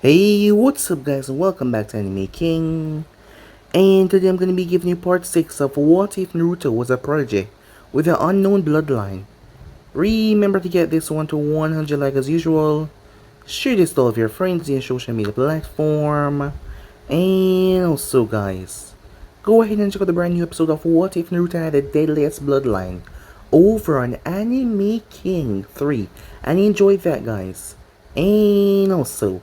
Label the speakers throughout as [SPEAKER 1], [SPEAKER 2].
[SPEAKER 1] Hey, what's up guys, welcome back to Anime King. And today I'm going to be giving you part 6 of What If Naruto Was a Prodigy with an unknown bloodline. Remember to get this one to 100 like as usual. Share this to all of your friends in social media platform. And also guys, go ahead and check out the brand new episode of What If Naruto Had the Deadliest Bloodline over on Anime King 3. And enjoy that guys. And also,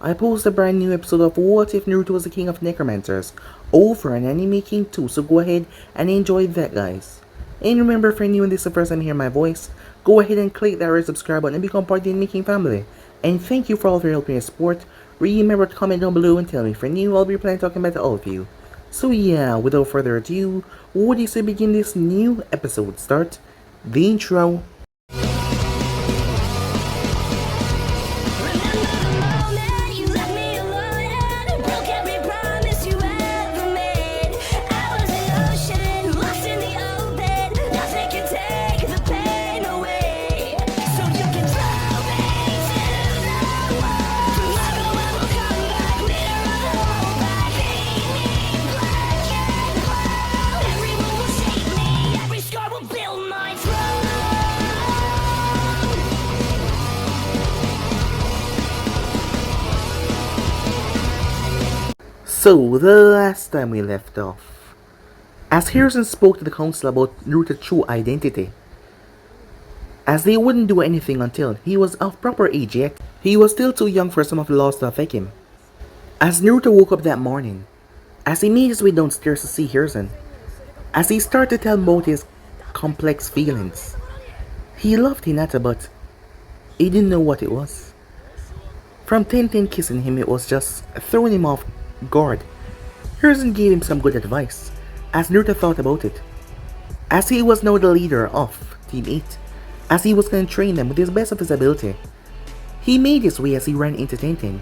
[SPEAKER 1] I post a brand new episode of What If Naruto Was the King of Necromancers over on Anime King 2, so go ahead and enjoy that guys. And remember, if you're new and this is the first time you hear my voice, go ahead and click that red subscribe button and become part of the Anime King family. And thank you for all of your help and your support. Remember to comment down below and tell me if you're new, I'll be planning talking about to all of you. So yeah, without further ado, what do you say begin this new episode? Start the intro. So, the last time we left off, as Harrison spoke to the council about Naruto's true identity, as they wouldn't do anything until he was of proper age yet, he was still too young for some of the laws to affect him. As Naruto woke up that morning, as he made his way downstairs to see Harrison, as he started to tell him about his complex feelings, he loved Hinata but he didn't know what it was. From Tenten kissing him, it was just throwing him off guard. Harrison gave him some good advice, as Naruto thought about it. As he was now the leader of Team 8, as he was going to train them with his best of his ability. He made his way as he ran into Tenten.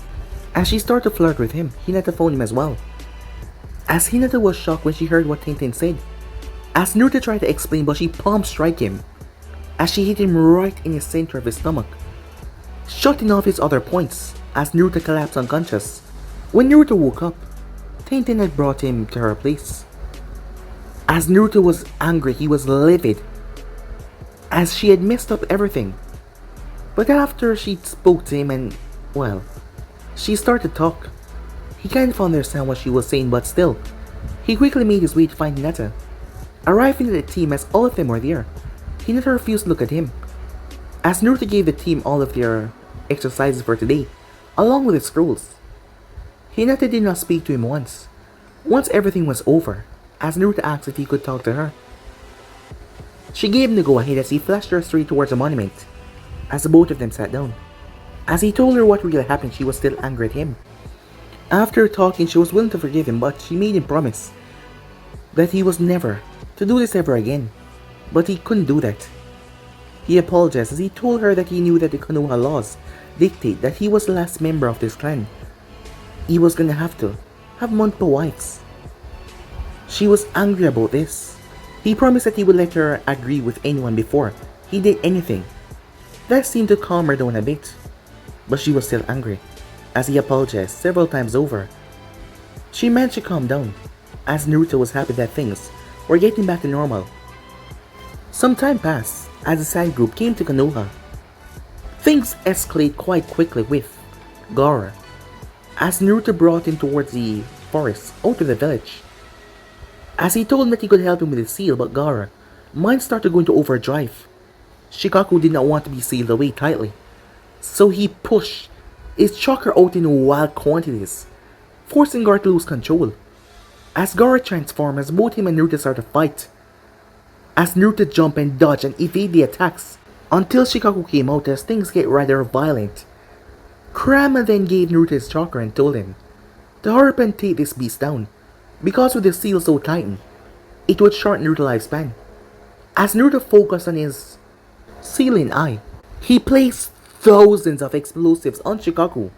[SPEAKER 1] As she started to flirt with him, Hinata phoned him as well. As Hinata was shocked when she heard what Tenten said. As Naruto tried to explain, but she palm struck him, as she hit him right in the center of his stomach, shutting off his other points, as Naruto collapsed unconscious. When Naruto woke up, Tenten had brought him to her place. As Naruto was angry, he was livid, as she had messed up everything. But after she spoke to him and, well, she started to talk, he kind of understand what she was saying, but still, he quickly made his way to find Hinata. Arriving at the team as all of them were there, Hinata refused to look at him. As Naruto gave the team all of their exercises for today, along with the scrolls, Hinata did not speak to him once. Once everything was over, as Naruto asked if he could talk to her, she gave him the go-ahead as he flashed her straight towards a monument, as the both of them sat down. As he told her what really happened, she was still angry at him. After talking, she was willing to forgive him, but she made him promise that he was never to do this ever again. But he couldn't do that. He apologized as he told her that he knew that the Konoha laws dictate that he was the last member of this clan. He was gonna have to have multiple wives. She was angry about this. He promised that he would let her agree with anyone before he did anything. That seemed to calm her down a bit, but she was still angry, as he apologized several times over. She managed to calm down, as Naruto was happy that things were getting back to normal. Some time passed, as the side group came to Konoha. Things escalate quite quickly with Gaara, as Naruto brought him towards the forest out of the village. As he told him that he could help him with his seal, but Gaara mind started going to overdrive. Shikaku did not want to be sealed away tightly, so he pushed his chakra out in wild quantities, forcing Gaara to lose control. As Gaara transformed, as both him and Naruto started to fight, as Naruto jumped and dodged and evaded the attacks, until Shikaku came out as things get rather violent. Kurama then gave Naruto his chakra and told him to hurry up and take this beast down, because with the seal so tightened, it would shorten Naruto's lifespan. As Naruto focused on his sealing eye, he placed thousands of explosives on Shikaku,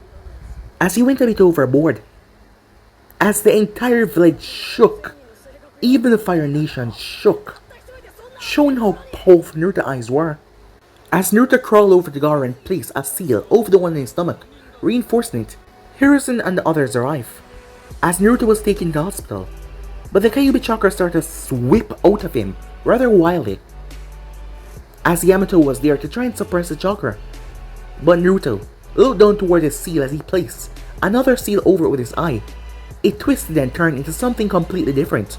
[SPEAKER 1] as he went a bit overboard. As the entire village shook, even the Fire Nation shook, showing how powerful Naruto's eyes were. As Naruto crawled over to Gaara and placed a seal over the one in his stomach, reinforcing it, Hiruzen and the others arrive, as Naruto was taken to the hospital, but the Kyuubi chakra started to sweep out of him rather wildly, as Yamato was there to try and suppress the chakra. But Naruto looked down toward his seal as he placed another seal over it with his eye. It twisted and turned into something completely different.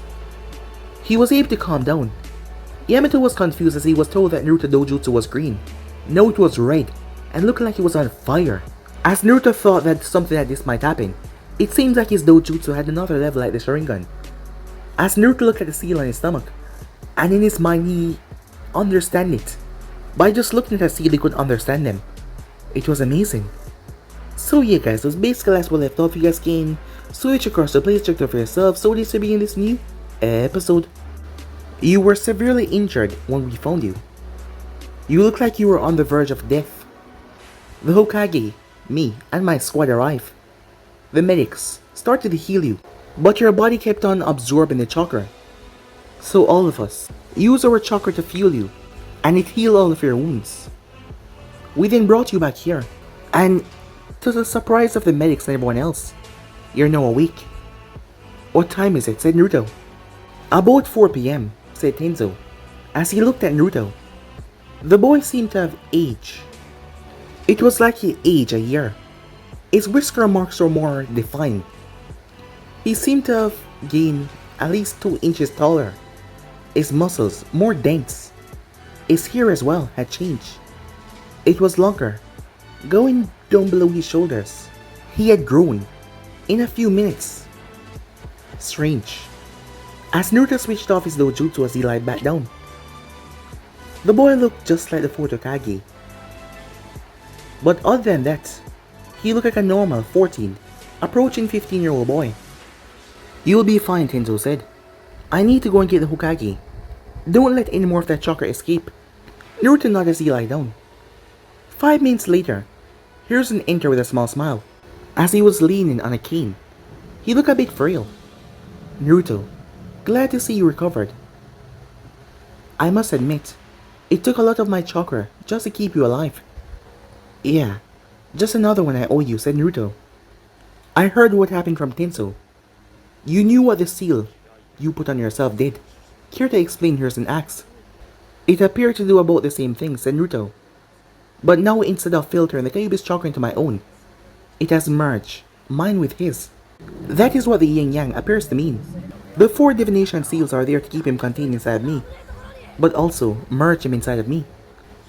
[SPEAKER 1] He was able to calm down. Yamato was confused as he was told that Naruto dojutsu was green. Now it was red and looked like it was on fire. As Naruto thought that something like this might happen, it seems like his dojutsu had another level like the Sharingan. As Naruto looked at the seal on his stomach, and in his mind he understood it. By just looking at the seal he could understand them. It was amazing. So yeah guys, that's basically that's what left off. You guys can switch across the place, check it out for yourself. So this will be in this new episode. You were severely injured when we found you. You look like you were on the verge of death. The Hokage, me, and my squad arrived. The medics started to heal you, but your body kept on absorbing the chakra. So all of us used our chakra to fuel you, and it healed all of your wounds. We then brought you back here, and to the surprise of the medics and everyone else, you're now awake. What time is it? Said Naruto. About 4 PM, said Tenzo, as he looked at Naruto. The boy seemed to have aged. It was like he aged a year. His whisker marks were more defined. He seemed to have gained at least 2 inches taller. His muscles more dense. His hair as well had changed. It was longer, going down below his shoulders. He had grown in a few minutes. Strange. As Naruto switched off his dojutsu as he lied back down. The boy looked just like the fourth Hokage. But other than that, he looked like a normal 14, approaching 15-year-old boy. You'll be fine, Tenzo said. I need to go and get the Hokage. Don't let any more of that chakra escape. Naruto nodded as he lied down. 5 minutes later, Hiruzen entered with a small smile. As he was leaning on a cane, he looked a bit frail. Naruto, glad to see you recovered. I must admit, it took a lot of my chakra just to keep you alive. Yeah, just another one I owe you, said Naruto. I heard what happened from Tenzo. You knew what the seal you put on yourself did. Care to explain? Hiruzen asked. It appeared to do about the same thing, said Naruto. But now instead of filtering the Kyuubi's chakra into my own, it has merged mine with his. That is what the yin-yang appears to mean. The 4 divination seals are there to keep him contained inside me, but also merge him inside of me.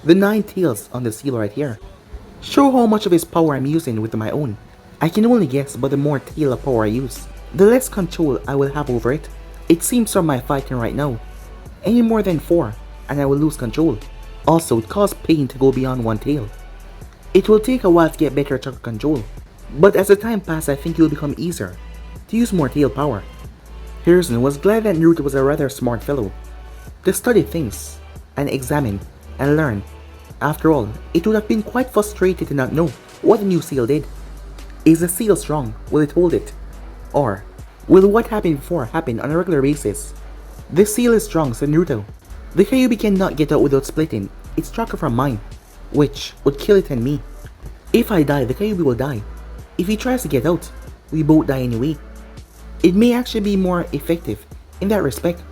[SPEAKER 1] The 9 tails on the seal right here show how much of his power I'm using with my own. I can only guess, but the more tail of power I use, the less control I will have over it. It seems from my fighting right now, any more than 4 and I will lose control. Also, it caused pain to go beyond 1 tail. It will take a while to get better chakra control, but as the time passes I think it will become easier to use more tail power. Hiruzen was glad that Naruto was a rather smart fellow, to study things, and examine, and learn. After all, it would have been quite frustrating to not know what the new seal did. Is the seal strong? Will it hold it? Or will what happened before happen on a regular basis? The seal is strong, said Naruto. The Kyuubi cannot get out without splitting its chakra from mine, which would kill it and me. If I die, the Kyuubi will die. If he tries to get out, we both die anyway. It may actually be more effective in that respect.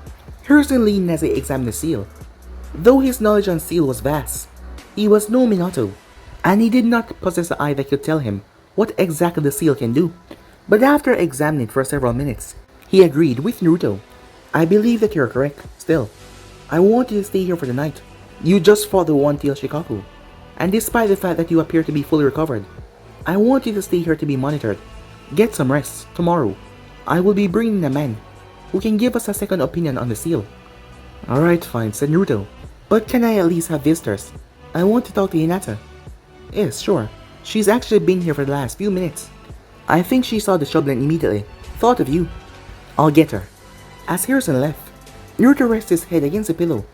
[SPEAKER 1] Hiruzen leaned as he examined the seal. Though his knowledge on seal was vast, he was no Minato, and he did not possess an eye that could tell him what exactly the seal can do. But after examining it for several minutes, he agreed with Naruto. I believe that you're correct. Still, I want you to stay here for the night. You just fought the one-tailed Shikaku, and despite the fact that you appear to be fully recovered, I want you to stay here to be monitored. Get some rest. Tomorrow, I will be bringing a man who can give us a second opinion on the seal. Alright, fine, said Naruto. But can I at least have visitors? I want to talk to Hinata. Yes, sure. She's actually been here for the last few minutes. I think she saw the shovel and immediately thought of you. I'll get her. As Hiruzen left, Naruto rested his head against the pillow.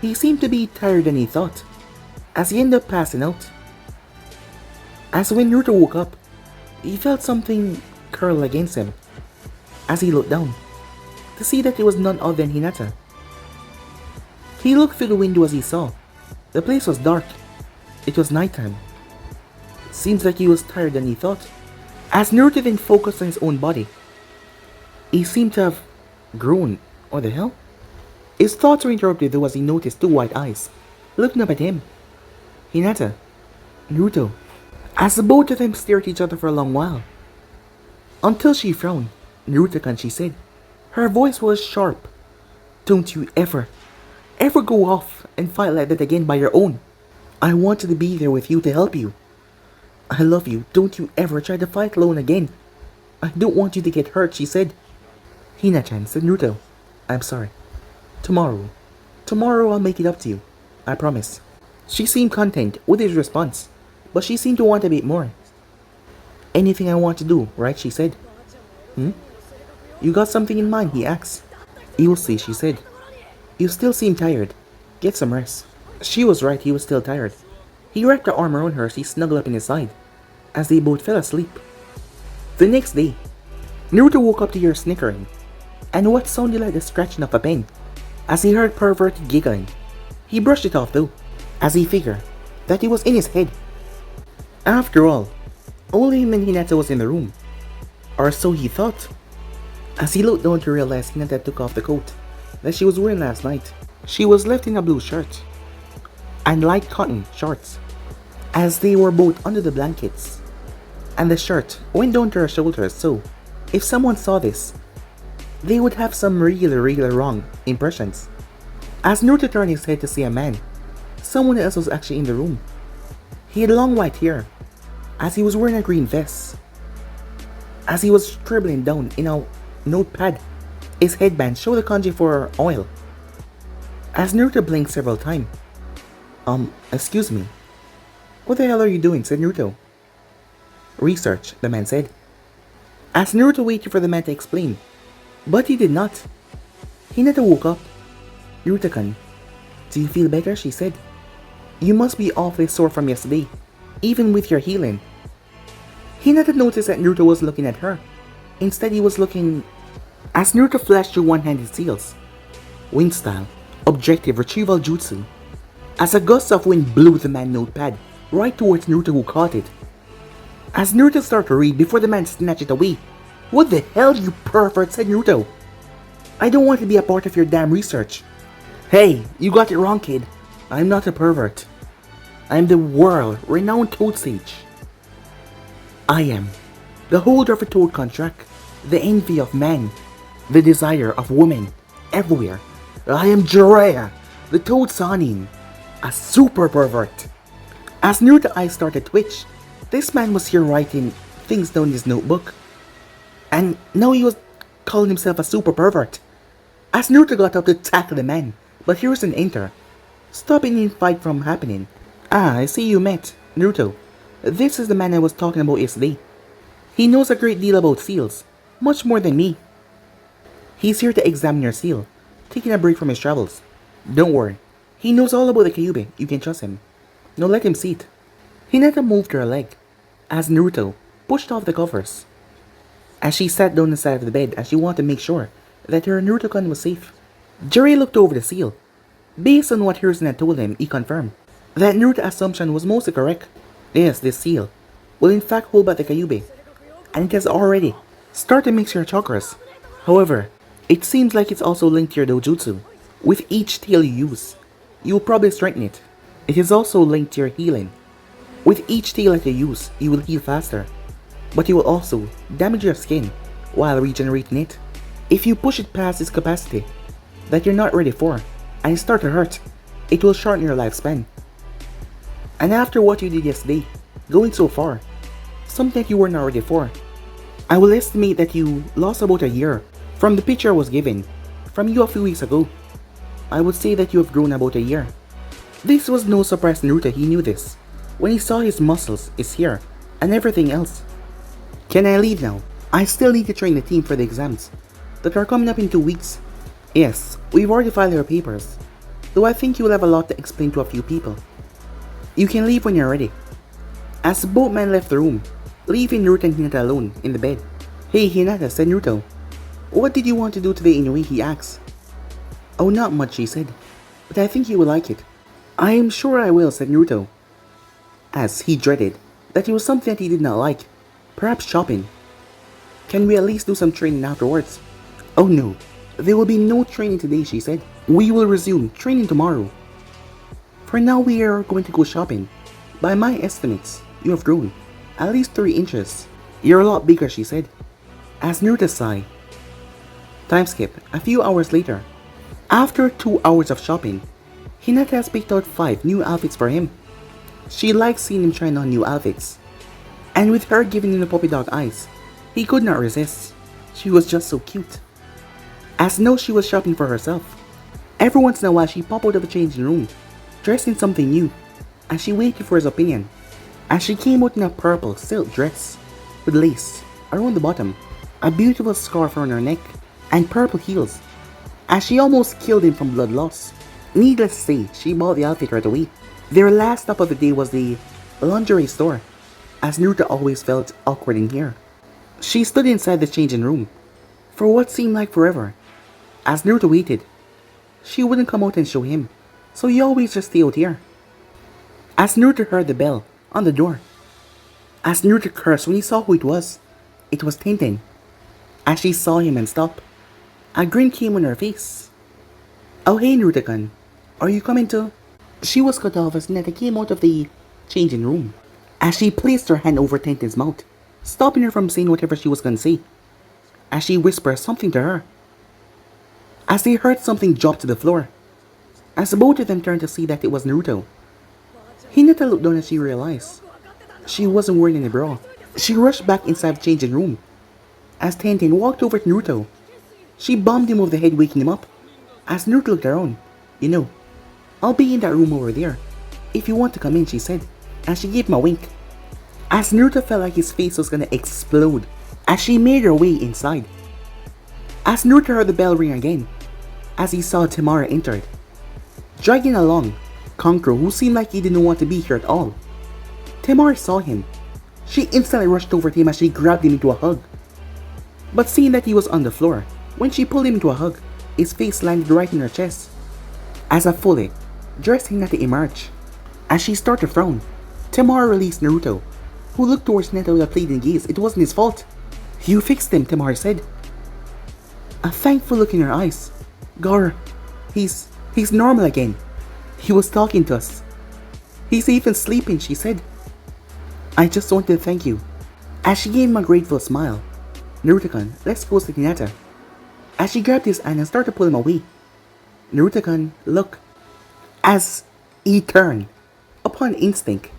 [SPEAKER 1] He seemed to be tired than he thought, as he ended up passing out. As when Naruto woke up, he felt something curl against him. As he looked down, to see that it was none other than Hinata. He looked through the window as he saw. The place was dark. It was nighttime. Seems like he was tired than he thought. As Naruto then focused on his own body, he seemed to have grown. What the hell? His thoughts were interrupted though as he noticed two white eyes looking up at him. Hinata, Naruto. As the both of them stared at each other for a long while. Until she frowned. Naruto-kun, she said. Her voice was sharp. Don't you ever go off and fight like that again by your own. I wanted to be there with you to help you. I love you. Don't you ever try to fight alone again. I don't want you to get hurt, she said. Hina-chan, said Naruto. I'm sorry. Tomorrow I'll make it up to you. I promise. She seemed content with his response, but she seemed to want a bit more. Anything I want to do, right? She said. You got something in mind? He asked. You'll see, she said. You still seem tired. Get some rest. She was right, he was still tired. He wrapped her arm around her as he snuggled up in his side, as they both fell asleep. The next day, Naruto woke up to hear snickering, and what sounded like the scratching of a pen, as he heard perverted giggling. He brushed it off though, as he figured that it was in his head. After all, only him and Hinata was in the room, or so he thought. As he looked down to realize Hinata took off the coat that she was wearing last night. She was left in a blue shirt and light cotton shorts, as they were both under the blankets, and the shirt went down to her shoulders, so if someone saw this, they would have some really wrong impressions. As Naruto turned his head to see a man, someone else was actually in the room. He had long white hair, as he was wearing a green vest. As he was scribbling down in a notepad, his headband showed the kanji for oil. As Naruto blinked several times. Excuse me. What the hell are you doing? Said Naruto. Research, the man said. As Naruto waited for the man to explain, but he did not. Hinata woke up. Naruto-kun, do you feel better? She said. You must be awfully sore from yesterday, even with your healing. Hinata noticed that Naruto was looking at her. Instead, he was looking. As Naruto flashed through one-handed seals, wind style, objective retrieval jutsu, as a gust of wind blew the man notepad right towards Naruto, who caught it. As Naruto started to read before the man snatched it away. What the hell, you pervert? Said Naruto. I don't want to be a part of your damn research. Hey, you got it wrong, kid. I'm not a pervert. I'm the world-renowned Toad Sage. I am the holder of a Toad contract, the envy of man, the desire of women everywhere. I am Jiraiya, the Toad Sanin, a super pervert. As Naruto's eyes started to twitch, this man was here writing things down in his notebook, and now he was calling himself a super pervert. As Naruto got up to tackle the man, but Hiruzen entered, stopping any fight from happening. Ah, I see you met, Naruto. This is the man I was talking about yesterday. He knows a great deal about seals, much more than me. He's here to examine your seal, taking a break from his travels. Don't worry, he knows all about the Kyuubi, you can trust him. Now let him see it. Hinata moved her leg, as Naruto pushed off the covers. As she sat down on the side of the bed as she wanted to make sure that her Naruto-kun was safe. Jiraiya looked over the seal. Based on what Hiruzen had told him, he confirmed that Naruto's assumption was mostly correct. Yes, this seal will in fact hold back the Kyuubi, and it has already started to mix your chakras. However, it seems like it's also linked to your dojutsu. With each tail you use, you will probably strengthen it. It is also linked to your healing. With each tail that you use, you will heal faster, but you will also damage your skin while regenerating it. If you push it past its capacity that you're not ready for, and it starts to hurt, it will shorten your lifespan. And after what you did yesterday, going so far, something that you were not ready for, I will estimate that you lost about a year from the picture I was given from you a few weeks ago. I would say that you have grown about a year. This was no surprise to Naruto, he knew this, when he saw his muscles, his hair, and everything else. Can I leave now? I still need to train the team for the exams that are coming up in 2 weeks. Yes, we've already filed our papers, though I think you will have a lot to explain to a few people. You can leave when you're ready. As both men left the room, leaving Naruto and Hinata alone in the bed. Hey Hinata, said Naruto. What did you want to do today anyway? He asked. Oh, not much, she said, but I think you will like it. I am sure I will, said Naruto, as he dreaded that it was something that he did not like. Perhaps shopping. Can we at least do some training afterwards? Oh no, there will be no training today, she said. We will resume training tomorrow. For now we are going to go shopping. By my estimates, you have grown at least 3 inches. You're a lot bigger, she said. As Naruto sighed. Time skip, a few hours later. After 2 hours of shopping, Hinata has picked out 5 new outfits for him. She likes seeing him trying on new outfits. And with her giving him the puppy dog eyes, he could not resist. She was just so cute. As though she was shopping for herself. Every once in a while she popped out of the changing room, dressed in something new, and she waited for his opinion. As she came out in a purple silk dress, with lace around the bottom, a beautiful scarf around her neck, and purple heels. As she almost killed him from blood loss. Needless to say, she bought the outfit right away. Their last stop of the day was the lingerie store, as Naruto always felt awkward in here. She stood inside the changing room, for what seemed like forever. As Naruto waited, she wouldn't come out and show him, so he always just stayed out here. As Naruto heard the bell on the door, as Naruto cursed when he saw who it was Tenten. As she saw him and stopped, a grin came on her face. Oh hey Naruto-kun, are you coming too? She was cut off as Hinata came out of the changing room, as she placed her hand over Tenten's mouth, stopping her from saying whatever she was gonna say, as she whispered something to her. As they heard something drop to the floor, as both of them turned to see that it was Naruto. Hinata looked down as she realized she wasn't wearing any bra. She rushed back inside the changing room. As Tenten walked over to Naruto, she bombed him over the head, waking him up. As Naruto looked around, you know, I'll be in that room over there if you want to come in, she said, as she gave him a wink. As Naruto felt like his face was gonna explode as she made her way inside. As Naruto heard the bell ring again, as he saw Temari entered, dragging along Kankuro, who seemed like he didn't want to be here at all. Temari saw him. She instantly rushed over to him as she grabbed him into a hug. But seeing that he was on the floor, when she pulled him into a hug, his face landed right in her chest. As a fully dressed Hinata emerged, as she started to frown, Temari released Naruto, who looked towards Hinata with a pleading gaze. It wasn't his fault. You fixed him, Temari said. A thankful look in her eyes. Gar, he's normal again. He was talking to us. He's even sleeping, she said. I just wanted to thank you. As she gave him a grateful smile. Naruto-kun, let's go to Hinata. As she grabbed his hand and started to pull him away. Naruto-kun, look. As he turned, upon instinct,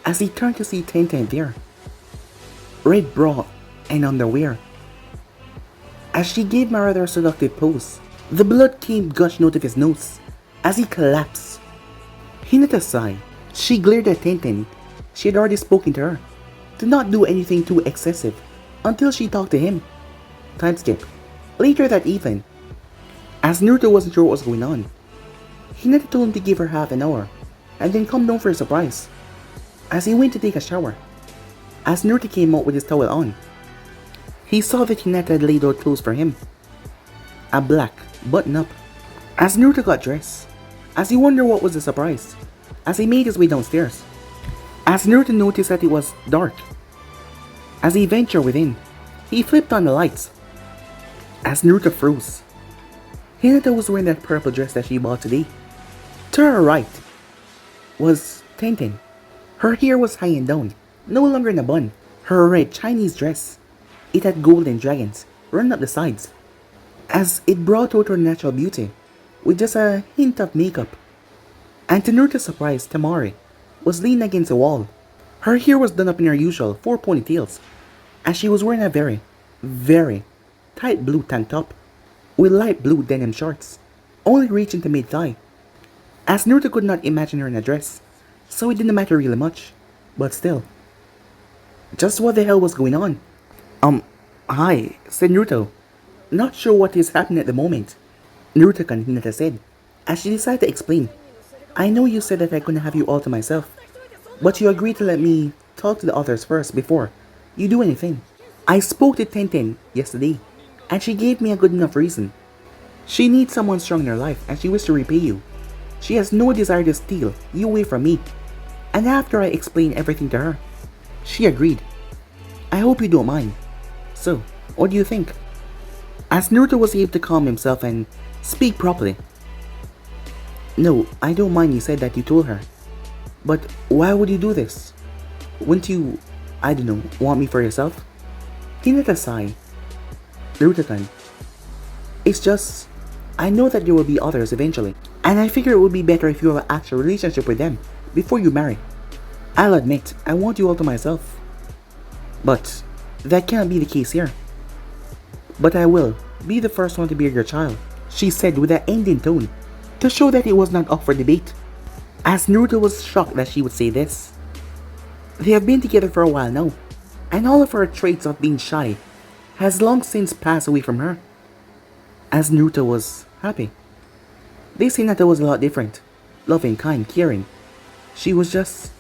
[SPEAKER 1] as he turned to see Tenten there. Red bra and underwear. As she gave him a rather seductive pose, the blood came gushing out of his nose as he collapsed. Hinata sighed. She glared at Tenten. She had already spoken to her to not do anything too excessive until she talked to him. Time skip. Later that evening, as Naruto wasn't sure what was going on, Hinata told him to give her half an hour and then come down for a surprise. As he went to take a shower, as Naruto came out with his towel on, he saw that Hinata had laid out clothes for him. A black button-up. As Naruto got dressed, as he wondered what was the surprise, as he made his way downstairs, as Naruto noticed that it was dark. As he ventured within, he flipped on the lights. As Naruto froze, Hinata was wearing that purple dress that she bought today. To her right was Tenten. Her hair was hanging down, no longer in a bun. Her red Chinese dress, it had golden dragons running up the sides, as it brought out her natural beauty with just a hint of makeup. And to Naruto's surprise, Temari was leaning against the wall. Her hair was done up in her usual 4 ponytails, and she was wearing a very, very tight blue tank top with light blue denim shorts, only reaching to mid-thigh. As Naruto could not imagine her in a dress, so it didn't matter really much, but still. Just what the hell was going on? Hi, said Naruto. Not sure what is happening at the moment. Naruto-kun, Hinata said, as she decided to explain. I know you said that I couldn't have you all to myself, but you agreed to let me talk to the others first before you do anything. I spoke to Tenten yesterday, and she gave me a good enough reason. She needs someone strong in her life, and she wishes to repay you. She has no desire to steal you away from me. And after I explained everything to her, she agreed. I hope you don't mind. So, what do you think? As Naruto was able to calm himself and speak properly. No, I don't mind you said that you told her. But why would you do this? Wouldn't you, I don't know, want me for yourself? Hinata sighed. Naruto-san, it's just, I know that there will be others eventually. And I figure it would be better if you have an actual relationship with them before you marry. I'll admit, I want you all to myself. But that can't be the case here. But I will be the first one to bear your child, she said with an ending tone, to show that it was not up for debate. As Naruto was shocked that she would say this. They have been together for a while now, and all of her traits of being shy has long since passed away from her. As Naruto was happy. They say Hinata was a lot different, loving, kind, caring. She was just...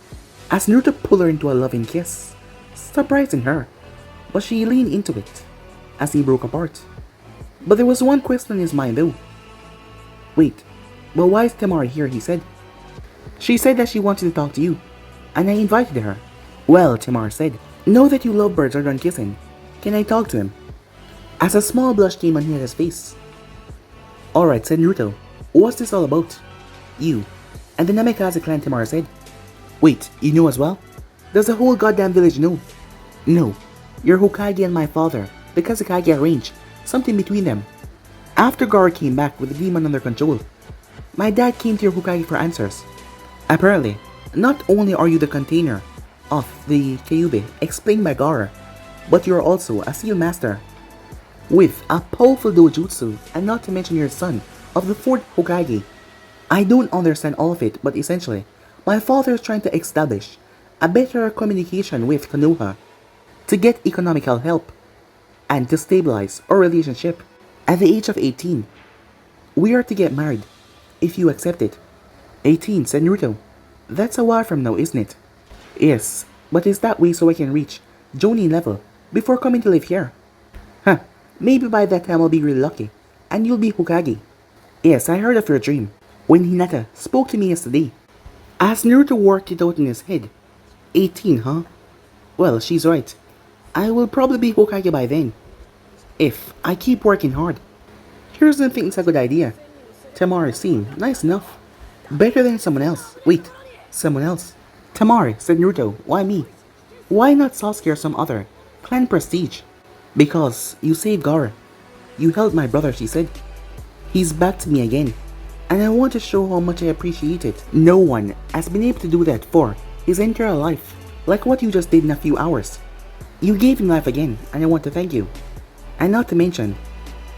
[SPEAKER 1] As Naruto pulled her into a loving kiss, surprising her, but she leaned into it as he broke apart. But there was one question in his mind though. Wait, but why is Temari here, he said. She said that she wanted to talk to you, and I invited her. Well, Temari said, know that you lovebirds are done kissing. Can I talk to him? As a small blush came on Hinata's face. Alright, said Naruto. What's this all about? You. And the Namikaze clan, Temari said. Wait, you know as well? Does the whole goddamn village know? No. Your Hokage and my father, the Kazekage, arranged something between them. After Gaara came back with the demon under control, my dad came to your Hokage for answers. Apparently, not only are you the container of the Kyuubi explained by Gaara, but you are also a seal master with a powerful dojutsu, and not to mention your son of the 4th Hokage. I don't understand all of it, but essentially, my father is trying to establish a better communication with Konoha to get economical help and to stabilize our relationship. At the age of 18, we are to get married, if you accept it. 18, said Naruto. That's a while from now, isn't it? Yes, but it's that way so I can reach Jonin level before coming to live here. Huh, maybe by that time I'll be really lucky, and you'll be Hokage. Yes, I heard of your dream, when Hinata spoke to me yesterday. As Naruto worked it out in his head. 18, huh? Well, she's right. I will probably be Hokage by then, if I keep working hard. Here's the thing, it's a good idea. Temari seemed nice enough. Better than someone else. Wait, someone else? Temari, said Naruto. Why me? Why not Sasuke or some other clan prestige? Because you saved Gaara. You helped my brother, she said. He's back to me again, and I want to show how much I appreciate it. No one has been able to do that for his entire life, like what you just did in a few hours. You gave him life again, and I want to thank you. And not to mention,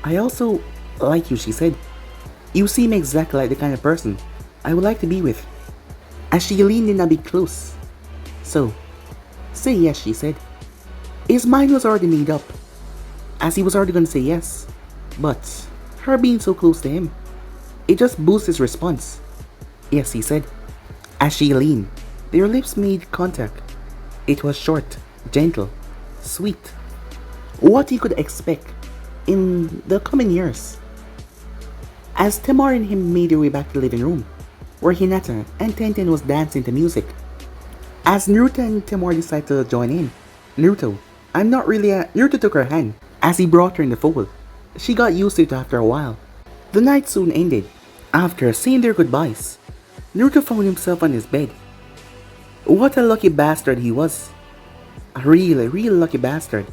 [SPEAKER 1] I also like you, she said. You seem exactly like the kind of person I would like to be with. As she leaned in a bit close. So, say yes, she said. His mind was already made up, as he was already going to say yes. But her being so close to him, it just boosted his response. Yes, he said. As she leaned, their lips made contact. It was short, gentle, sweet. What he could expect in the coming years. As Temari and him made their way back to the living room, where Hinata and Tenten was dancing to music. As Naruto and Temari decided to join in, Naruto took her hand as he brought her in the fold. She got used to it after a while. The night soon ended. After saying their goodbyes, Naruto found himself on his bed. What a lucky bastard he was. A real lucky bastard.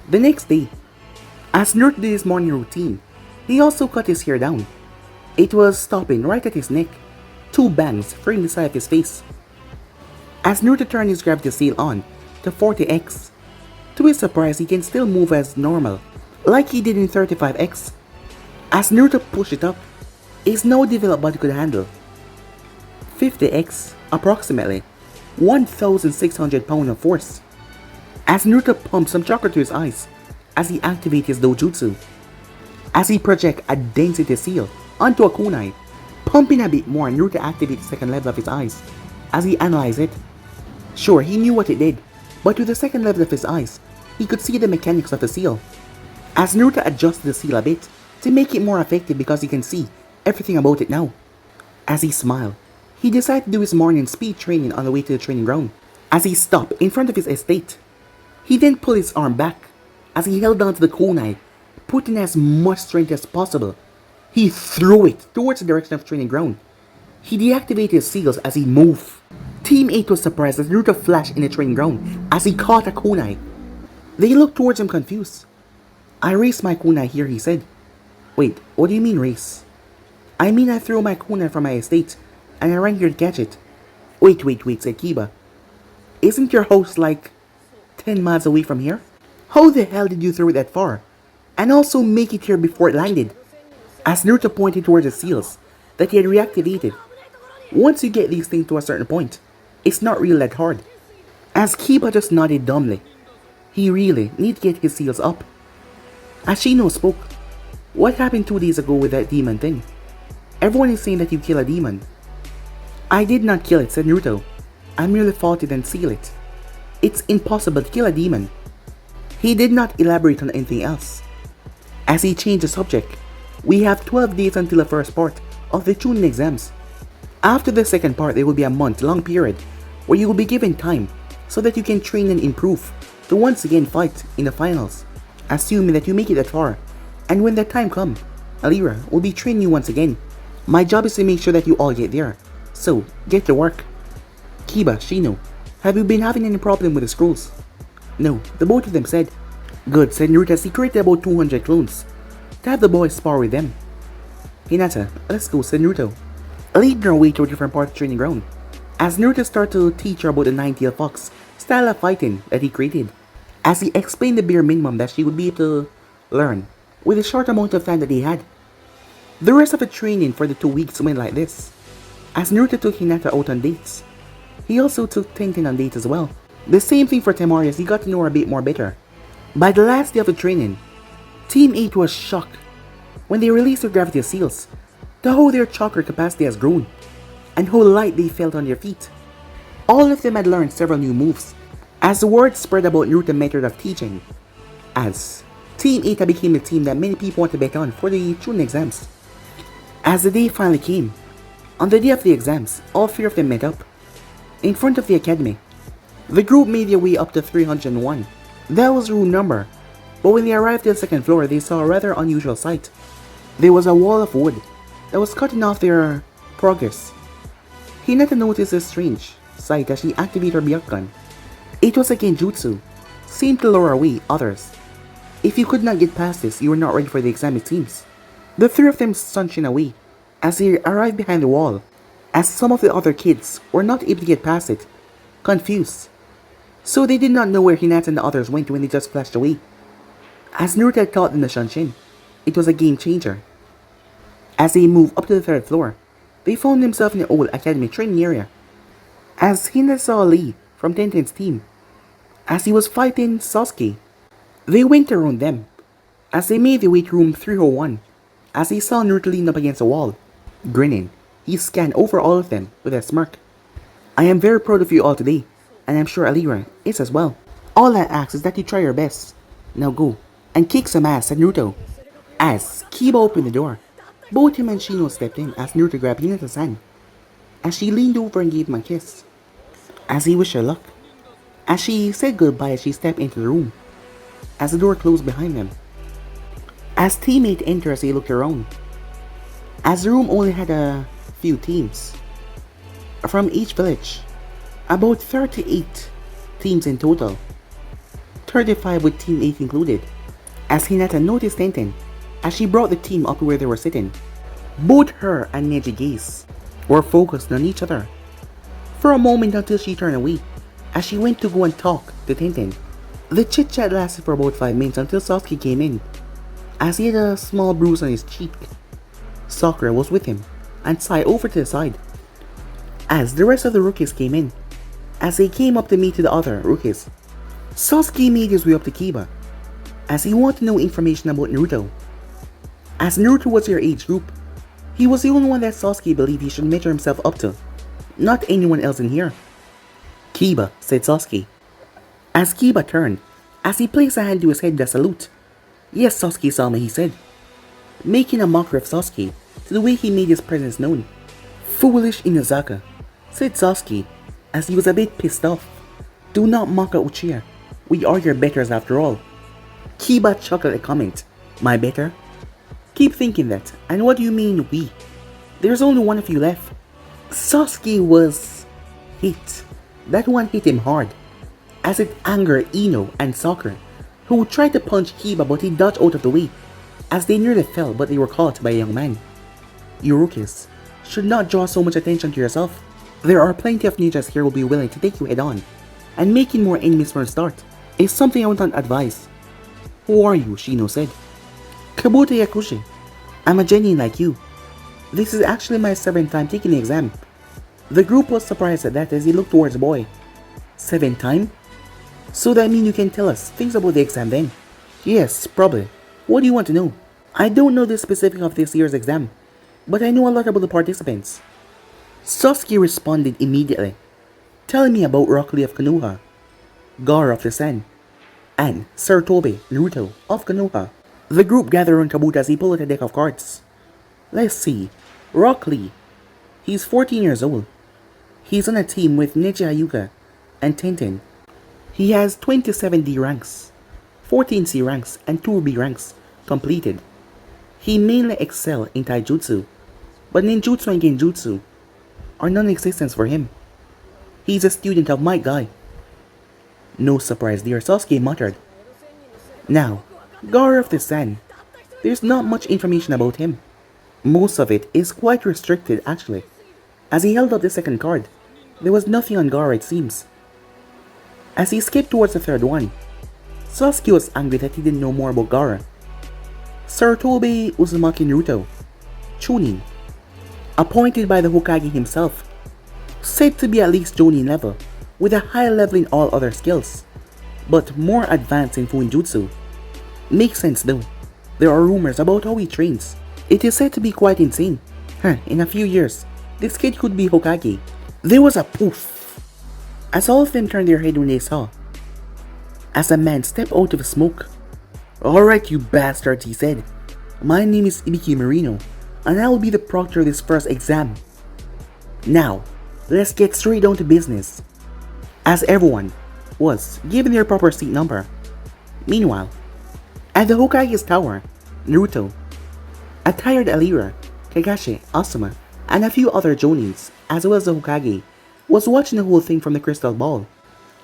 [SPEAKER 1] The next day, as Naruto did his morning routine, he also cut his hair down. It was stopping right at his neck. 2 bangs framed the side of his face. As Naruto turned his gravity seal on to 40x, to his surprise he can still move as normal, like he did in 35x. As Naruto pushed it up, his now developed body could handle 50x, approximately 1,600 pounds of force. As Naruto pumped some chakra to his eyes as he activated his dojutsu, as he projected a density seal onto a kunai. Pumping a bit more, Naruto activated the second level of his eyes as he analyzed it. Sure, he knew what it did, but with the second level of his eyes, he could see the mechanics of the seal. As Naruto adjusted the seal a bit to make it more effective because he can see everything about it now. As he smiled, he decided to do his morning speed training on the way to the training ground. As he stopped in front of his estate, He then pulled his arm back as he held onto the kunai, putting as much strength as possible. He threw it towards the direction of training ground. He deactivated his seals as he moved. Team 8 was surprised as Naruto flashed in the training ground as he caught a kunai. They looked towards him confused. I raised my kunai here, he said. Wait, what do you mean race? I mean I threw my kunai from my estate and I ran here to catch it. Wait, said Kiba. Isn't your house like 10 miles away from here? How the hell did you throw it that far? And also make it here before it landed? As Naruto pointed towards the seals that he had reactivated. Once you get these things to a certain point, it's not really that hard. As Kiba just nodded dumbly. He really need to get his seals up. As Shino spoke, what happened 2 days ago with that demon thing? Everyone is saying that you kill a demon. I did not kill it, said Naruto. I merely fought it and sealed it. It's impossible to kill a demon. He did not elaborate on anything else. As he changed the subject, we have 12 days until the first part of the Chunin exams. After the second part, there will be a month-long period where you will be given time so that you can train and improve to once again fight in the finals, assuming that you make it that far. And when that time comes, Alira will be training you once again. My job is to make sure that you all get there, so get to work. Kiba, Shino, have you been having any problem with the scrolls? No, the both of them said. Good, said Naruto as he created about 200 clones to have the boys spar with them. Hinata, let's go, said Naruto, leading her way to a different part of the training ground, as Naruto started to teach her about the Nine-Tailed Fox style of fighting that he created, as he explained the bare minimum that she would be able to learn with the short amount of time that he had. The rest of the training for the 2 weeks went like this, as Naruto took Hinata out on dates. He also took Tenten on dates as well. The same thing for Temari as he got to know her a bit more better. By the last day of the training, Team 8 was shocked when they released their gravity seals to how their chakra capacity has grown and how light they felt on their feet. All of them had learned several new moves as the word spread about Naruto's method of teaching, as Team 8 became the team that many people want to bet on for the Chunin exams. As the day finally came, on the day of the exams, all 3 of them met up in front of the academy. The group made their way up to 301. That was the room number, but when they arrived at the second floor, they saw a rather unusual sight. There was a wall of wood that was cutting off their progress. Hinata noticed this strange sight as she activated her Byakugan. It was a genjutsu, same to lure away others. If you could not get past this, you were not ready for the exam, it seems. The 3 of them sunshine away as they arrived behind the wall, as some of the other kids were not able to get past it, confused. So they did not know where Hinata and the others went when they just flashed away. As Naruto had taught them the Shanshin, it was a game changer. As they moved up to the 3rd floor, they found themselves in the old academy training area. As Hinata saw Lee from Tenten's team, as he was fighting Sasuke, they went around them. As they made their way to room 301, as they saw Naruto leaning up against a wall, grinning, he scanned over all of them with a smirk. I am very proud of you all today, and I'm sure Alira is as well. All I ask is that you try your best. Now go and kick some ass, said Naruto. As Kiba opened the door, both him and Shino stepped in as Naruto grabbed Hinata's hand, as she leaned over and gave him a kiss, as he wished her luck. As she said goodbye as she stepped into the room, as the door closed behind them. As teammates entered as they looked around, as the room only had a few teams from each village, about 38 teams in total, 35 with Team 8 included, as Hinata noticed Tenten as she brought the team up to where they were sitting. Both her and Neji's gaze were focused on each other for a moment until she turned away as she went to go and talk to Tenten. The chit chat lasted for about 5 minutes until Sasuke came in, as he had a small bruise on his cheek. Sakura was with him and sighed over to the side as the rest of the rookies came in. As they came up to meet the other rookies, Sasuke made his way up to Kiba as he wanted to know information about Naruto. As Naruto was their age group, he was the only one that Sasuke believed he should measure himself up to, not anyone else in here. Kiba, said Sasuke. As Kiba turned, as he placed a hand to his head to salute. Yes, Sasuke-sama, he said, making a mockery of Sasuke to the way he made his presence known. Foolish Inazaka, said Sasuke, as he was a bit pissed off. Do not mock a Uchiha We are your betters after all. Kiba chuckled at comment. My better? Keep thinking that. And what do you mean we? There's only one of you left. Sasuke was hit. That one hit him hard, as it angered Ino and Soccer, who tried to punch Kiba but he dodged out of the way, as they nearly fell but they were caught by a young man. You rookies should not draw so much attention to yourself. There are plenty of ninjas here who will be willing to take you head on, and making more enemies from the start is something I would not advise. Who are you? Shino said. Kabuto Yakushi. I'm a genin like you. This is actually my 7th time taking the exam. The group was surprised at that as he looked towards the boy. 7th time? So that means you can tell us things about the exam then? Yes, probably. What do you want to know? I don't know the specifics of this year's exam, but I know a lot about the participants. Sasuke responded immediately, telling me about Rock Lee of Konoha, Gaara of the Sun, and Sir Toby Naruto of Konoha. The group gathered around Kabuto as he pulled out a deck of cards. Let's see. Rock Lee. He's 14 years old. He's on a team with Neji Hyuga and Tenten. He has 27 D ranks, 14 C ranks, and 2 B ranks completed. He mainly excels in taijutsu, but ninjutsu and genjutsu are non-existent for him. He's a student of my guy. No surprise there, Sasuke muttered. Now, Gaara of the Sun. There's not much information about him. Most of it is quite restricted actually. As he held up the second card, there was nothing on Gaara it seems. As he skipped towards the third one, Sasuke was angry that he didn't know more about Gaara. Sir Toby Uzumaki Naruto, Chunin, appointed by the Hokage himself, said to be at least Jonin level, with a high level in all other skills, but more advanced in Fuinjutsu. Makes sense though. There are rumors about how he trains. It is said to be quite insane. In a few years, this kid could be Hokage. There was a poof, as all of them turned their head when they saw, as a man stepped out of the smoke. Alright you bastards, he said. My name is Ibiki Marino, and I will be the proctor of this first exam. Now, let's get straight down to business. As everyone was given their proper seat number. Meanwhile, at the Hokage's tower, Naruto, a tired Alira, Kakashi, Asuma, and a few other Jonins, as well as the Hokage, was watching the whole thing from the crystal ball.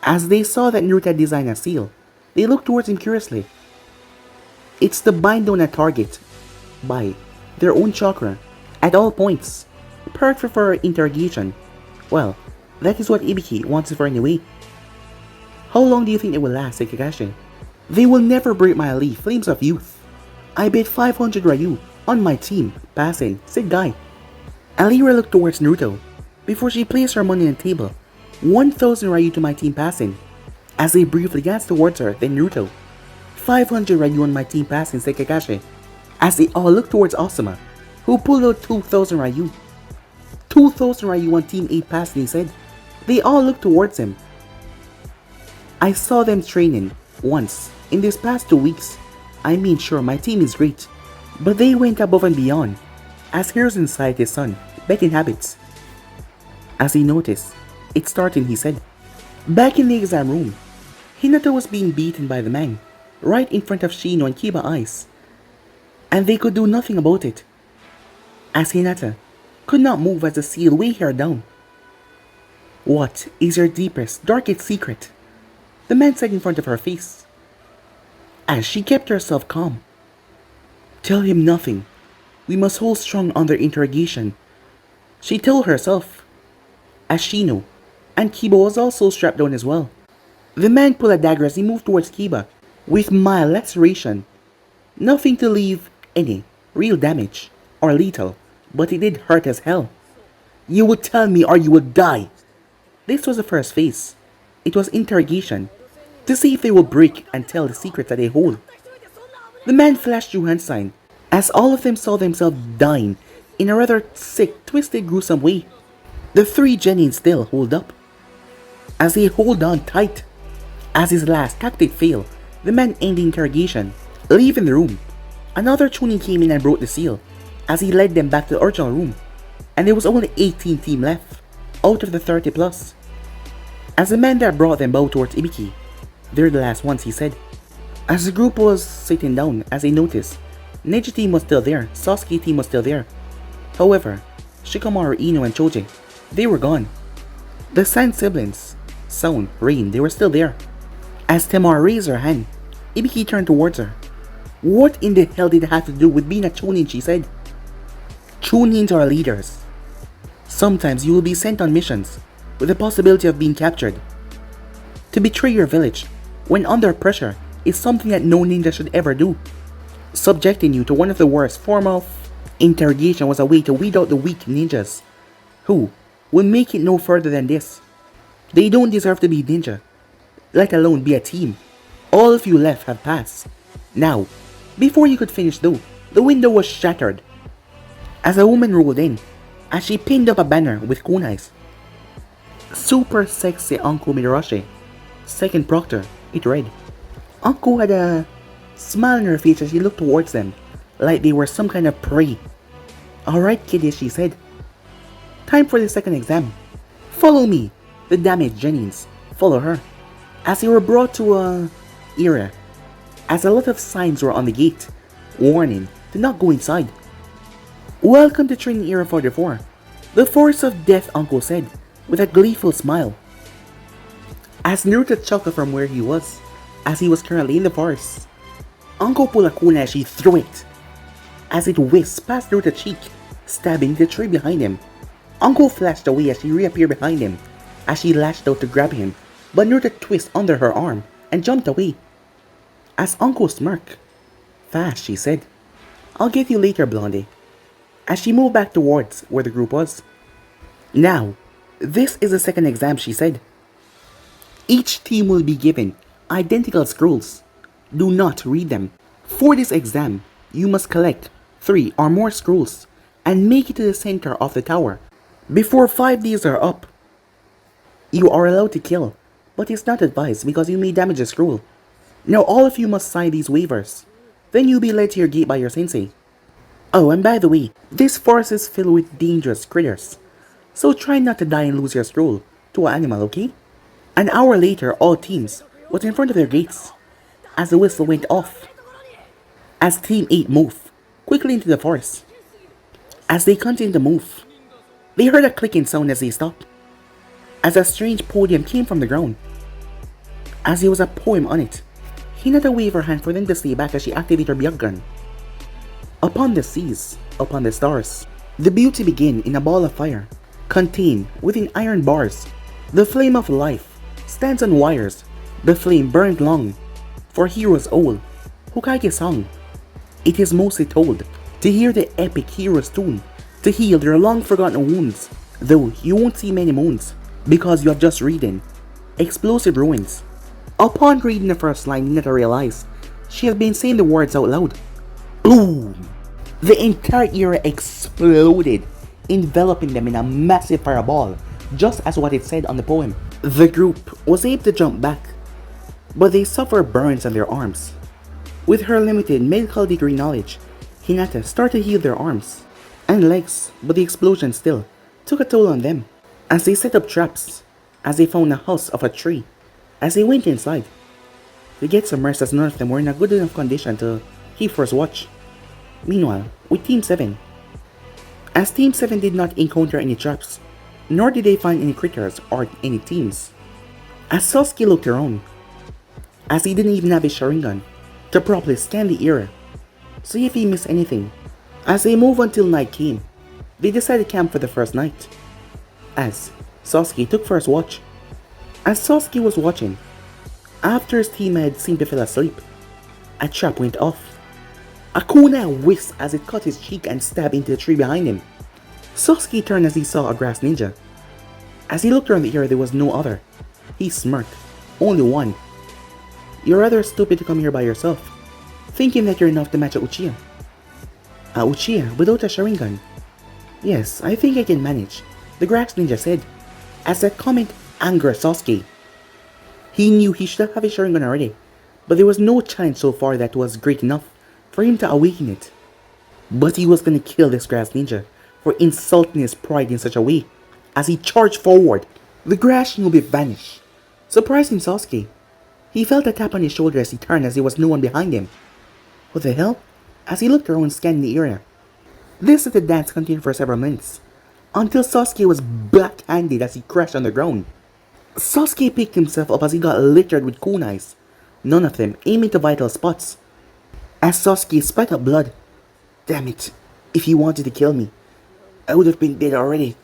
[SPEAKER 1] As they saw that Naruto had designed a seal, they looked towards him curiously. It's to bind down a target by their own chakra at all points, perfect for interrogation. Well, that is what Ibiki wants it for anyway. How long do you think it will last, said Kakashi? They will never break my elite flames of youth. I bet 500 Ryu on my team, passing, said Guy. Alira looked towards Naruto before she placed her money on the table. 1,000 Ryu to my team, passing. As they briefly glanced towards her, then Naruto. 500 Ryu on my team, passing, said Kakashi. As they all looked towards Asuma, who pulled out 2,000 Ryu. 2,000 Ryu on team 8, passing, he said. They all looked towards him. I saw them training once in these past 2 weeks. I mean, sure, my team is great, but they went above and beyond, as here's inside his son, betting habits. As he noticed, it's starting, he said. Back in the exam room, Hinata was being beaten by the man, right in front of Shino and Kiba's eyes, and they could do nothing about it, as Hinata could not move as the seal weighed her down. What is your deepest, darkest secret? The man said in front of her face, as she kept herself calm. Tell him nothing. We must hold strong under interrogation, she told herself, as Shino and Kiba was also strapped down as well. The man pulled a dagger as he moved towards Kiba, with mild laceration. Nothing to leave any real damage or lethal, but it did hurt as hell. You will tell me or you will die. This was the first phase. It was interrogation, to see if they will break and tell the secret that they hold. The man flashed through hand sign, as all of them saw themselves dying in a rather sick, twisted, gruesome way. The 3 Genins still hold up, as they hold on tight. As his last tactic failed, the man ended the interrogation, leaving the room. Another Chunin came in and broke the seal, as he led them back to the original room, and there was only 18 team left, out of the 30 plus. As the man that brought them bowed towards Ibiki, They're the last ones, he said. As the group was sitting down, as they noticed, Ninja team was still there, Sasuke team was still there. However, Shikamaru, Ino, and Choji, they were gone. The Sand siblings, Sound, Rain, they were still there. As Temar raised her hand, Ibiki turned towards her. What in the hell did it have to do with being a Chunin, she said. Chunins are leaders. Sometimes you will be sent on missions with the possibility of being captured. To betray your village when under pressure is something that no ninja should ever do. Subjecting you to one of the worst form of interrogation was a way to weed out the weak ninjas who will make it no further than this. They don't deserve to be ninja, let alone be a team. All of you left have passed. Now, before you could finish though, the window was shattered. As a woman rolled in, as she pinned up a banner with kunais. Super sexy Uncle Midarashi, second proctor, it read. Uncle had a smile on her face as she looked towards them, like they were some kind of prey. Alright kiddies, she said. Time for the second exam. Follow me. The damaged Jennings follow her. As they were brought to a era, as a lot of signs were on the gate, warning to not go inside. Welcome to Training Era 44, the force of death, Uncle said, with a gleeful smile. As Naruto chuckled from where he was, as he was currently in the forest, Uncle pulled a kunai as she threw it. As it whizzed past Naruto's cheek, stabbing the tree behind him. Uncle flashed away as she reappeared behind him, as she lashed out to grab him, but Naruto twisted under her arm and jumped away. As Uncle smirked, fast, she said. I'll get you later, Blondie. As she moved back towards where the group was. Now, this is the second exam, she said. Each team will be given identical scrolls. Do not read them. For this exam, you must collect 3 or more scrolls and make it to the center of the tower before 5 days are up. You are allowed to kill, but it's not advised because you may damage the scroll. Now all of you must sign these waivers. Then you'll be led to your gate by your sensei. Oh, and by the way, this forest is filled with dangerous critters, so try not to die and lose your scroll to an animal, okay? An hour later, all teams was in front of their gates as the whistle went off. As Team 8 moved quickly into the forest. As they continued to move, they heard a clicking sound as they stopped. As a strange podium came from the ground. As there was a poem on it, Hinata waved her hand for them to stay back as she activated her Byakugan. Upon the seas, upon the stars, the beauty began in a ball of fire, contained within iron bars. The flame of life stands on wires. The flame burned long, for heroes old. Hokage song. It is mostly told to hear the epic hero's tune, to heal their long forgotten wounds, though you won't see many moons, because you have just reading Explosive Ruins. Upon reading the first line, Hinata realized she had been saying the words out loud. Boom! The entire era exploded, enveloping them in a massive fireball, just as what it said on the poem. The group was able to jump back, but they suffered burns on their arms. With her limited medical degree knowledge, Hinata started to heal their arms and legs, but the explosion still took a toll on them. As they set up traps, as they found a house of a tree, as they went inside, they get some rest as none of them were in a good enough condition to keep first watch. Meanwhile, with Team 7, as Team 7 did not encounter any traps, nor did they find any critters or any teams. As Sasuke looked around, as he didn't even have his Sharingan to properly scan the area, see if he missed anything. As they moved until night came, they decided to camp for the first night. As Sasuke took first watch. As Sasuke was watching, after his teammate seemed to fall asleep, a trap went off. A kunai whisked as it cut his cheek and stabbed into the tree behind him. Sasuke turned as he saw a grass ninja. As he looked around the area, there was no other. He smirked. Only one. You're rather stupid to come here by yourself, thinking that you're enough to match a Uchiha. A Uchiha without a Sharingan? Yes, I think I can manage, the grass ninja said, as that comment angered Sasuke. He knew he should have a Sharingan already, but there was no challenge so far that was great enough for him to awaken it. But he was gonna kill this grass ninja for insulting his pride in such a way. As he charged forward, the grass shinobi vanished, surprising Sasuke. He felt a tap on his shoulder as he turned as there was no one behind him. What the hell? As he looked around scanning the area. This little dance continued for several minutes, until Sasuke was backhanded as he crashed on the ground. Sasuke picked himself up as he got littered with kunais, none of them aiming to vital spots. As Sasuke spat up blood. Damn it, if he wanted to kill me, I would have been dead already.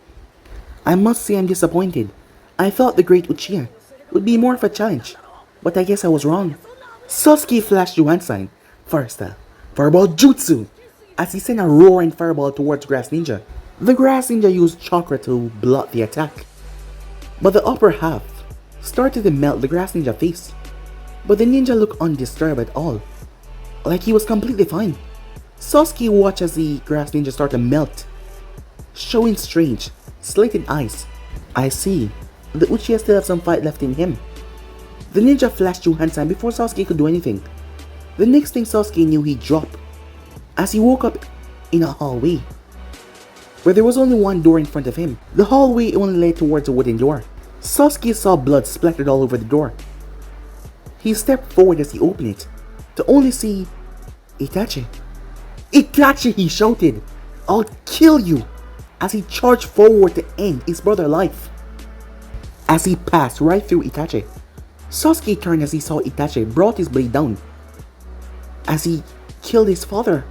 [SPEAKER 1] I must say I'm disappointed. I thought the great Uchiha would be more of a challenge, but I guess I was wrong. Sasuke flashed Yuan sign, fire style, fireball jutsu, as he sent a roaring fireball towards Grass Ninja. The Grass Ninja used chakra to block the attack, but the upper half started to melt the Grass Ninja face. But the ninja looked undisturbed at all, like he was completely fine. Sasuke watched as the Grass Ninja started to melt, showing strange, slated eyes. I see, the Uchiha still have some fight left in him. The ninja flashed Yuan sign before Sasuke could do anything. The next thing Sasuke knew, he dropped, as he woke up in a hallway, where there was only one door in front of him. The hallway only led towards a wooden door. Sasuke saw blood splattered all over the door. He stepped forward as he opened it, to only see Itachi. Itachi, he shouted, I'll kill you, as he charged forward to end his brother's life. As he passed right through Itachi, Sasuke turned as he saw Itachi brought his blade down, as he killed his father.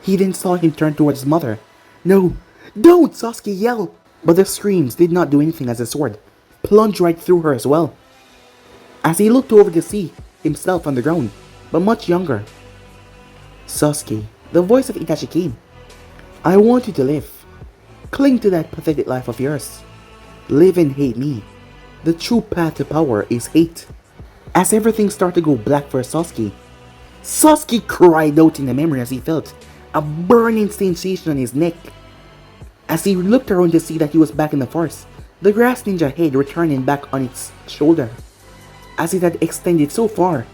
[SPEAKER 1] He then saw him turn towards his mother. No, don't, Sasuke yelled. But the screams did not do anything as the sword plunged right through her as well. As he looked over to see himself on the ground, but much younger. Sasuke, the voice of Itachi came. I want you to live. Cling to that pathetic life of yours. Live and hate me. The true path to power is hate. As everything started to go black for Sasuke, Sasuke cried out in the memory as he felt a burning sensation on his neck. As he looked around to see that he was back in the forest, the Grass Ninja head returning back on its shoulder, as it had extended so far.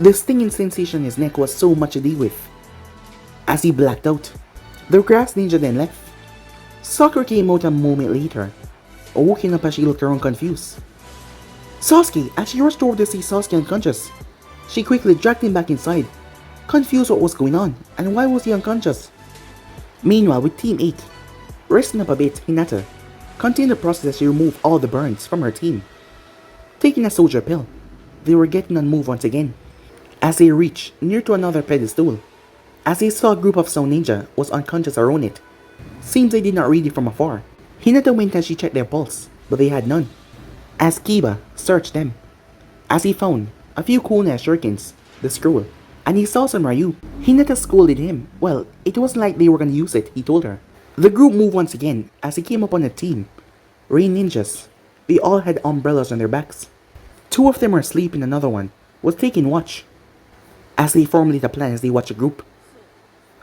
[SPEAKER 1] The stinging sensation in his neck was so much to deal with. As he blacked out, the Grass Ninja then left. Sakura came out a moment later, waking up as she looked around confused. Sasuke, as she rushed over to see Sasuke unconscious, she quickly dragged him back inside, confused what was going on and why was he unconscious. Meanwhile, with Team 8, resting up a bit, Hinata continued the process as she removed all the burns from her team. Taking a soldier pill, they were getting on move once again. As they reached near to another pedestal, as they saw a group of Sound Ninja was unconscious around it. Seems they did not read it from afar. Hinata went as she checked their pulse, but they had none. As Kiba searched them, as he found a few kunai shurikens, the scroll, and he saw some Ryu. Hinata scolded him. Well, it wasn't like they were gonna use it, he told her. The group moved once again as he came upon a team. Rain ninjas. They all had umbrellas on their backs. Two of them were asleep and another one was taking watch. As they formulate a plan as they watch a group.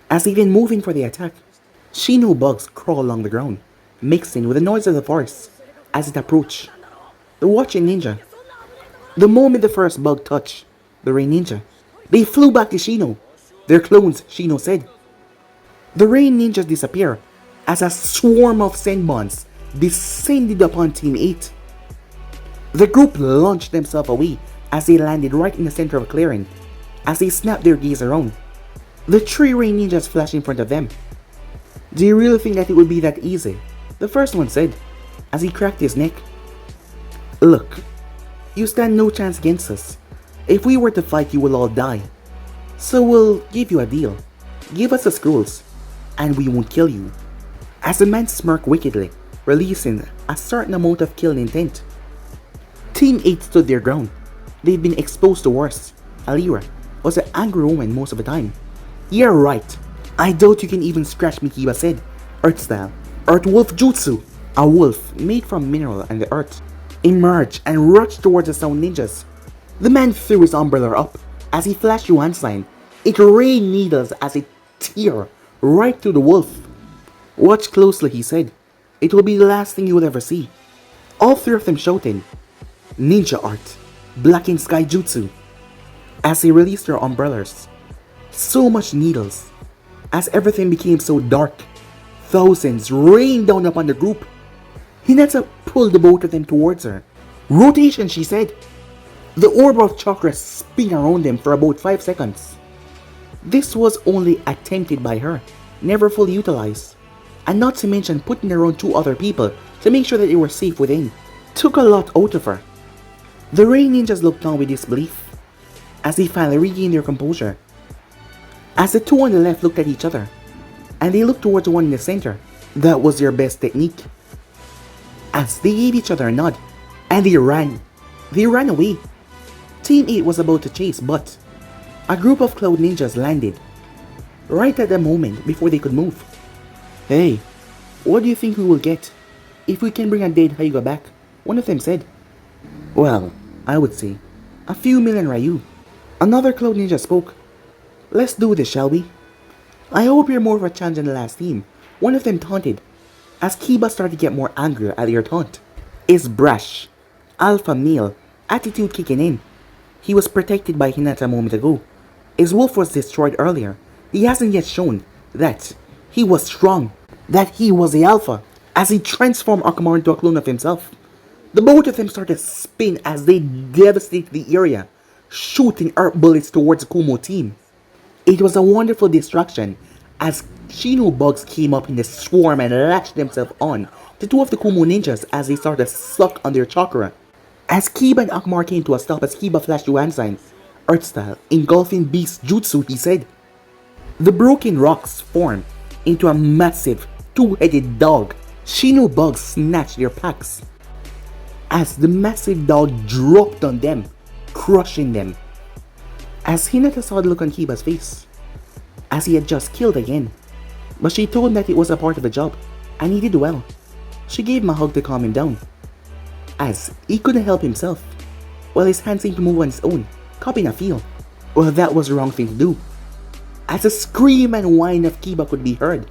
[SPEAKER 1] As they then move in for the attack, Shino bugs crawl along the ground, mixing with the noise of the forest as it approached the watching ninja. The moment the first bug touched the Rain Ninja, they flew back to Shino. They're clones, Shino said. The Rain Ninjas disappear as a swarm of Senbons descended upon Team 8. The group launched themselves away as they landed right in the center of a clearing, as they snapped their gaze around. The three Rain Ninjas flashed in front of them. Do you really think that it would be that easy? The first one said, as he cracked his neck. Look, you stand no chance against us. If we were to fight, you will all die. So we'll give you a deal. Give us the scrolls, and we won't kill you. As the man smirked wickedly, releasing a certain amount of killing intent. Team 8 stood their ground. They'd been exposed to worse. Alira was an angry woman most of the time. You're right. I doubt you can even scratch me, Kiba said. Earth style. Earth Wolf Jutsu. A wolf made from mineral and the earth emerged and rushed towards the Sound Ninjas. The man threw his umbrella up as he flashed Yuan sign. It rained needles as it tear right through the wolf. Watch closely, he said. It will be the last thing you will ever see. All three of them shouted, Ninja art, blackened sky jutsu, as they released their umbrellas. So much needles, as everything became so dark. Thousands rained down upon the group. Hinata pulled the both of them towards her. Rotation, she said. The orb of chakra spin around them for about 5 seconds. This was only attempted by her, never fully utilized. And not to mention putting around 2 other people to make sure that they were safe within. Took a lot out of her. The Rain Ninjas looked on with disbelief as they finally regained their composure. As the 2 on the left looked at each other, and they looked towards the one in the center, that was their best technique. As they gave each other a nod, and they ran. They ran away. Team 8 was about to chase, but a group of Cloud Ninjas landed, right at the moment before they could move. "Hey, what do you think we will get if we can bring a dead Hyuga back?" one of them said. "Well, I would say a few million Ryu." Another Cloud Ninja spoke. "Let's do this, shall we?" "I hope you're more of a challenge than the last team," one of them taunted, as Kiba started to get more angry at their taunt. His brash, alpha male attitude kicking in. He was protected by Hinata a moment ago. His wolf was destroyed earlier. He hasn't yet shown that he was strong, that he was the alpha, as he transformed Akamaru into a clone of himself. The both of them started to spin as they devastated the area, shooting earth bullets towards the Kumo team. It was a wonderful distraction as Shino bugs came up in the swarm and latched themselves on to 2 of the Kumo ninjas as they started to suck on their chakra. As Kiba and Akamaru came to a stop as Kiba flashed Yuan sign, Earth style, engulfing beast jutsu, he said. The broken rocks formed into a massive 2-headed dog. Shino bugs snatched their packs as the massive dog dropped on them, crushing them. As Hinata saw the look on Kiba's face, as he had just killed again, but she told him that it was a part of the job, and he did well. She gave him a hug to calm him down, as he couldn't help himself, while his hands seemed to move on his own, copying a feel. Well, that was the wrong thing to do, as a scream and whine of Kiba could be heard,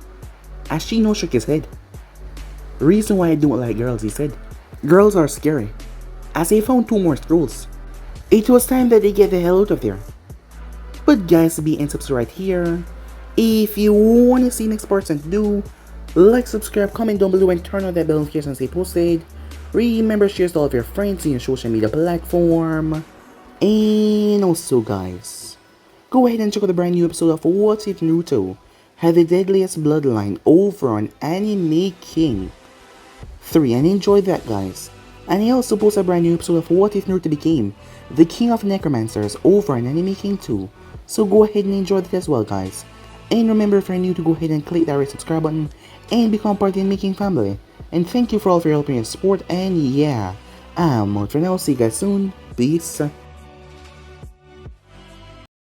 [SPEAKER 1] as Shino shook his head. "Reason why I don't like girls," he said. "Girls are scary," as they found 2 more scrolls. It was time that they get the hell out of there. But guys, be and subscribe right here. If you want to see next part to do, like, subscribe, comment down below, and turn on that bell notification they posted. Remember, share to all of your friends in your social media platform. And also guys, go ahead and check out the brand new episode of What If Naruto had the deadliest bloodline over on Anime King 3, and enjoy that, guys. And he also posted a brand new episode of What If Naruto became the King of Necromancers over on Anime King 2. So go ahead and enjoy that as well, guys. And remember, if you're new, to go ahead and click that red subscribe button and become part of the Making family. And thank you for all of your help and support. And yeah, I'm out for now. See you guys soon. Peace.